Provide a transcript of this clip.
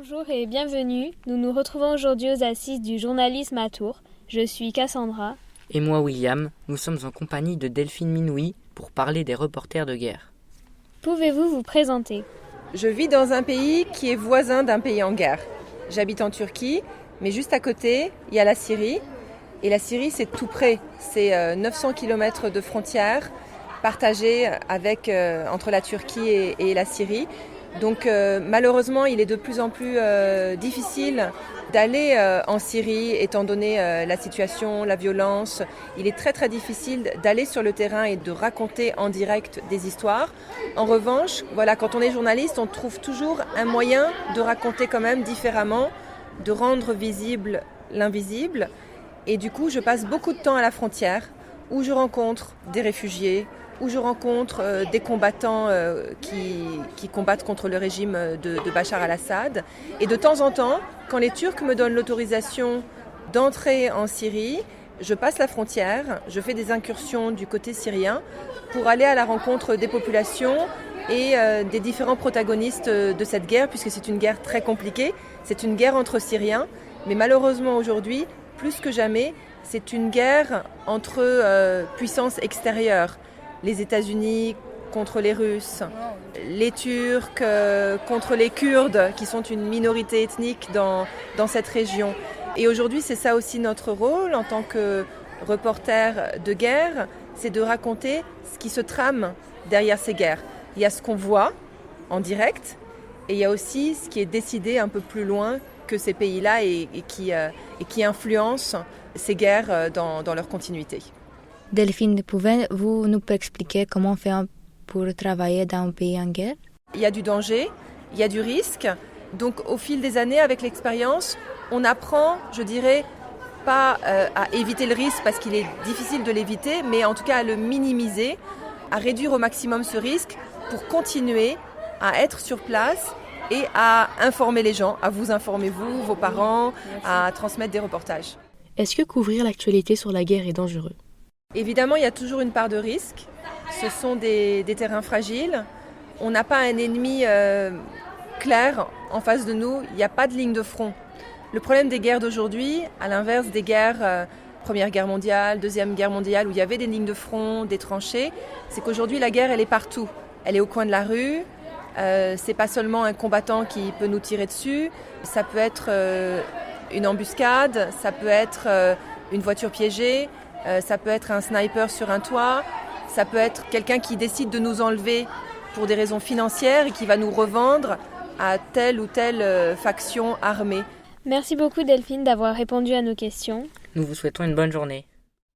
Bonjour et bienvenue. Nous nous retrouvons aujourd'hui aux Assises du journalisme à Tours. Je suis Cassandra. Et moi William, nous sommes en compagnie de Delphine Minoui pour parler des reporters de guerre. Pouvez-vous vous présenter ? Je vis dans un pays qui est voisin d'un pays en guerre. J'habite en Turquie, mais juste à côté, il y a la Syrie. Et la Syrie, c'est tout près. C'est 900 km de frontières partagées entre la Turquie et la Syrie. Donc malheureusement, il est de plus en plus difficile d'aller en Syrie, étant donné la situation, la violence. Il est très très difficile d'aller sur le terrain et de raconter en direct des histoires. En revanche, quand on est journaliste, on trouve toujours un moyen de raconter quand même différemment, de rendre visible l'invisible. Et du coup, je passe beaucoup de temps à la frontière, où je rencontre des réfugiés, où je rencontre des combattants qui combattent contre le régime de Bachar al-Assad. Et de temps en temps, quand les Turcs me donnent l'autorisation d'entrer en Syrie, je passe la frontière, je fais des incursions du côté syrien pour aller à la rencontre des populations et des différents protagonistes de cette guerre, puisque c'est une guerre très compliquée. C'est une guerre entre Syriens, mais malheureusement aujourd'hui, plus que jamais, c'est une guerre entre puissances extérieures. Les États-Unis contre les Russes, les Turcs contre les Kurdes, qui sont une minorité ethnique dans cette région. Et aujourd'hui, c'est ça aussi notre rôle en tant que reporter de guerre, c'est de raconter ce qui se trame derrière ces guerres. Il y a ce qu'on voit en direct, et il y a aussi ce qui est décidé un peu plus loin que ces pays-là et qui influence ces guerres dans leur continuité. Delphine, pouvez-vous nous expliquer comment on fait pour travailler dans un pays en guerre ? Il y a du danger, il y a du risque. Donc au fil des années, avec l'expérience, on apprend, je dirais, pas à éviter le risque parce qu'il est difficile de l'éviter, mais en tout cas à le minimiser, à réduire au maximum ce risque pour continuer à être sur place et à informer les gens, à vous informer vous, vos parents, à transmettre des reportages. Est-ce que couvrir l'actualité sur la guerre est dangereux ? Évidemment, il y a toujours une part de risque. Ce sont des terrains fragiles. On n'a pas un ennemi clair en face de nous. Il n'y a pas de ligne de front. Le problème des guerres d'aujourd'hui, à l'inverse des guerres Première Guerre mondiale, Deuxième Guerre mondiale, où il y avait des lignes de front, des tranchées, c'est qu'aujourd'hui, la guerre, elle est partout. Elle est au coin de la rue. C'est pas seulement un combattant qui peut nous tirer dessus. Ça peut être une embuscade, ça peut être une voiture piégée. Ça peut être un sniper sur un toit, ça peut être quelqu'un qui décide de nous enlever pour des raisons financières et qui va nous revendre à telle ou telle faction armée. Merci beaucoup Delphine d'avoir répondu à nos questions. Nous vous souhaitons une bonne journée.